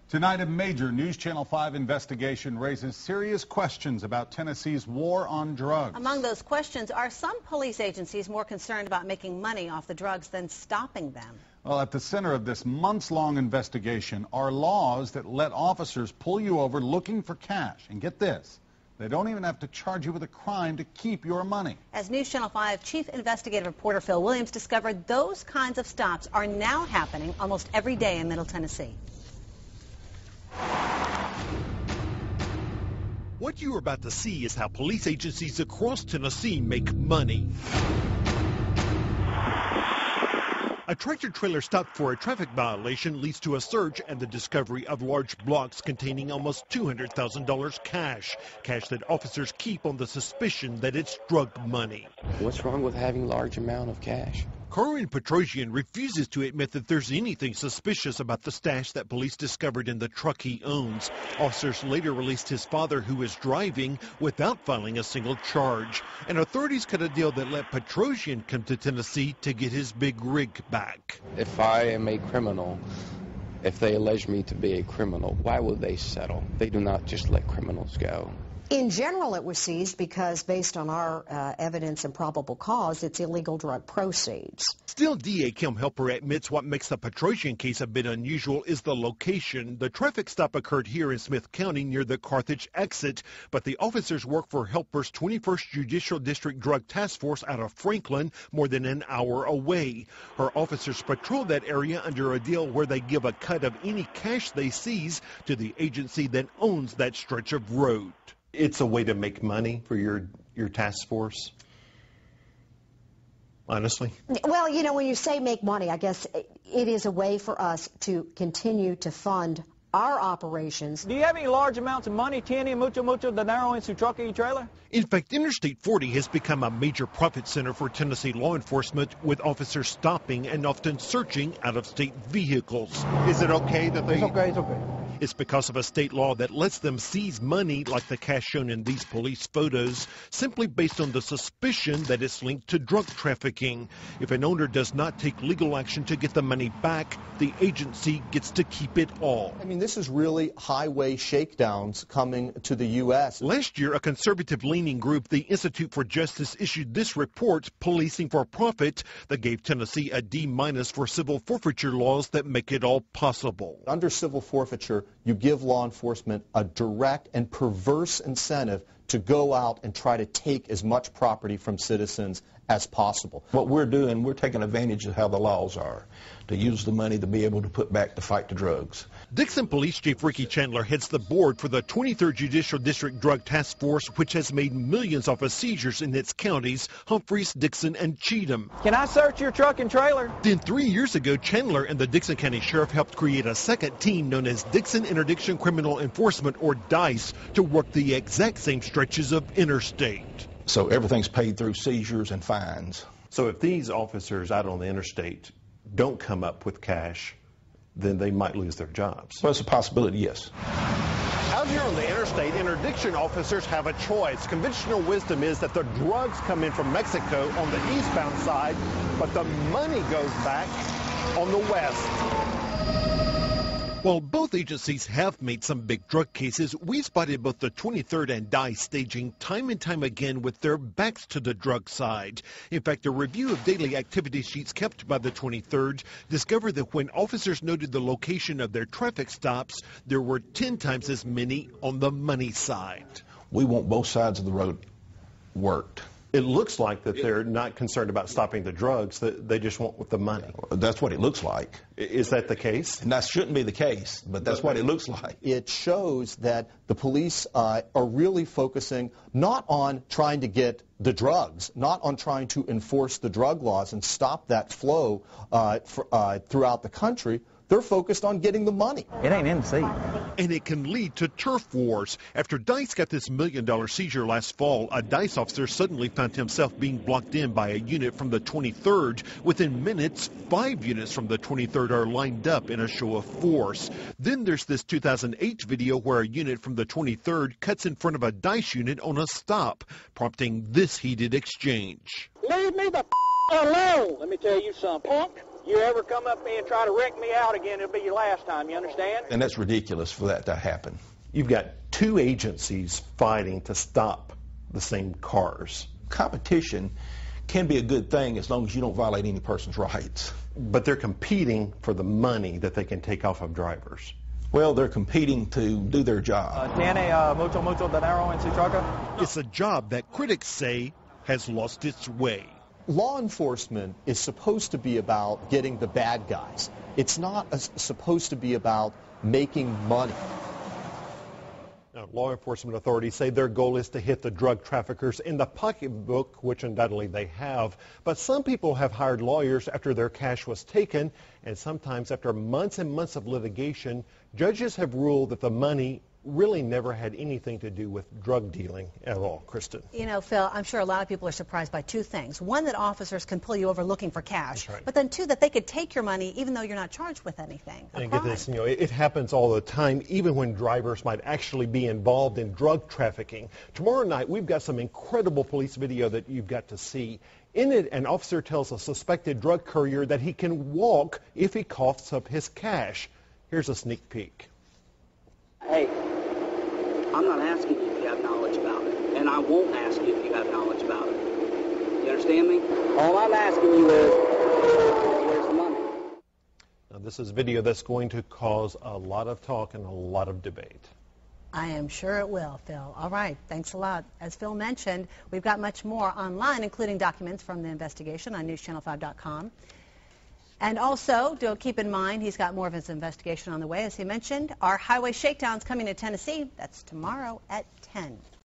Tonight, a major News Channel 5 investigation raises serious questions about Tennessee's war on drugs. Among those questions, are some police agencies more concerned about making money off the drugs than stopping them? Well, at the center of this months-long investigation are laws that let officers pull you over looking for cash. And get this, they don't even have to charge you with a crime to keep your money. As News Channel 5 Chief Investigative Reporter Phil Williams discovered, those kinds of stops are now happening almost every day in Middle Tennessee. What you're about to see is how police agencies across Tennessee make money. A tractor-trailer stop for a traffic violation leads to a search and the discovery of large blocks containing almost $200,000 cash that officers keep on the suspicion that it's drug money. What's wrong with having a large amount of cash? Corwin Petrosian refuses to admit that there's anything suspicious about the stash that police discovered in the truck he owns. Officers later released his father, who was driving, without filing a single charge. And authorities cut a deal that let Petrosian come to Tennessee to get his big rig back. If I am a criminal, if they allege me to be a criminal, why would they settle? They do not just let criminals go. In general, it was seized because, based on our evidence and probable cause, it's illegal drug proceeds. Still, DA Kim Helper admits what makes the Petrosian case a bit unusual is the location. The traffic stop occurred here in Smith County near the Carthage exit, but the officers work for Helper's 21st Judicial District Drug Task Force out of Franklin, more than an hour away. Her officers patrol that area under a deal where they give a cut of any cash they seize to the agency that owns that stretch of road. It's a way to make money for your task force, honestly? Well, you know, when you say make money, I guess it is a way for us to continue to fund our operations. Do you have any large amounts of money, tiene mucho dinero en su truck y trailer? In fact, Interstate 40 has become a major profit center for Tennessee law enforcement, with officers stopping and often searching out-of-state vehicles. Is it okay that they... It's okay. It's because of a state law that lets them seize money, like the cash shown in these police photos, simply based on the suspicion that it's linked to drug trafficking. If an owner does not take legal action to get the money back, the agency gets to keep it all. I mean, this is really highway shakedowns coming to the U.S. Last year, a conservative-leaning group, the Institute for Justice, issued this report, Policing for Profit, that gave Tennessee a D- for civil forfeiture laws that make it all possible. Under civil forfeiture, you give law enforcement a direct and perverse incentive to go out and try to take as much property from citizens as possible. What we're doing, we're taking advantage of how the laws are, to use the money to be able to put back to fight the drugs. Dixon Police Chief Ricky Chandler heads the board for the 23rd Judicial District Drug Task Force, which has made millions off of seizures in its counties, Humphreys, Dixon, and Cheatham. Can I search your truck and trailer? Then 3 years ago, Chandler and the Dixon County Sheriff helped create a second team known as Dixon Interdiction Criminal Enforcement, or DICE, to work the exact same stretches of interstate. So everything's paid through seizures and fines. So if these officers out on the interstate don't come up with cash, then they might lose their jobs. Well, it's a possibility, yes. Out here on the interstate, interdiction officers have a choice. Conventional wisdom is that the drugs come in from Mexico on the eastbound side, but the money goes back on the west. While both agencies have made some big drug cases, we spotted both the 23rd and DICE staging time and time again with their backs to the drug side. In fact, a review of daily activity sheets kept by the 23rd discovered that when officers noted the location of their traffic stops, there were 10 times as many on the money side. We want both sides of the road worked. It looks like that they're not concerned about stopping the drugs, that they just want the money. That's what it looks like. Is that the case? And that shouldn't be the case, but that's what it looks like. It shows that the police are really focusing not on trying to get the drugs, not on trying to enforce the drug laws and stop that flow throughout the country. They're focused on getting the money. It ain't in the seat. And it can lead to turf wars. After DICE got this $1 million seizure last fall, a DICE officer suddenly found himself being blocked in by a unit from the 23rd. Within minutes, 5 units from the 23rd are lined up in a show of force. Then there's this 2008 video where a unit from the 23rd cuts in front of a DICE unit on a stop, prompting this heated exchange. Leave me the alone. Let me tell you something, punk. You ever come up me and try to wreck me out again, it'll be your last time, you understand? And that's ridiculous for that to happen. You've got two agencies fighting to stop the same cars. Competition can be a good thing as long as you don't violate any person's rights. But they're competing for the money that they can take off of drivers. Well, they're competing to do their job. Tiene mucho dinero en su troca? It's a job that critics say has lost its way. Law enforcement is supposed to be about getting the bad guys. It's not supposed to be about making money. Now, law enforcement authorities say their goal is to hit the drug traffickers in the pocketbook, which undoubtedly they have. But some people have hired lawyers after their cash was taken, and sometimes after months and months of litigation, judges have ruled that the money really never had anything to do with drug dealing at all. Kristen. You know, Phil, I'm sure a lot of people are surprised by two things. One, that officers can pull you over looking for cash. Right. But then two, that they could take your money even though you're not charged with anything. And get this, it happens all the time, even when drivers might actually be involved in drug trafficking. Tomorrow night, we've got some incredible police video that you've got to see. In it, an officer tells a suspected drug courier that he can walk if he coughs up his cash. Here's a sneak peek. Hey, I'm not asking you if you have knowledge about it, and I won't ask you if you have knowledge about it. You understand me? All I'm asking you is, where's the money? Now, this is video that's going to cause a lot of talk and a lot of debate. I am sure it will, Phil. All right, thanks a lot. As Phil mentioned, we've got much more online, including documents from the investigation on newschannel5.com. And also, do keep in mind, he's got more of his investigation on the way. As he mentioned, our highway shakedown's coming to Tennessee. That's tomorrow at 10.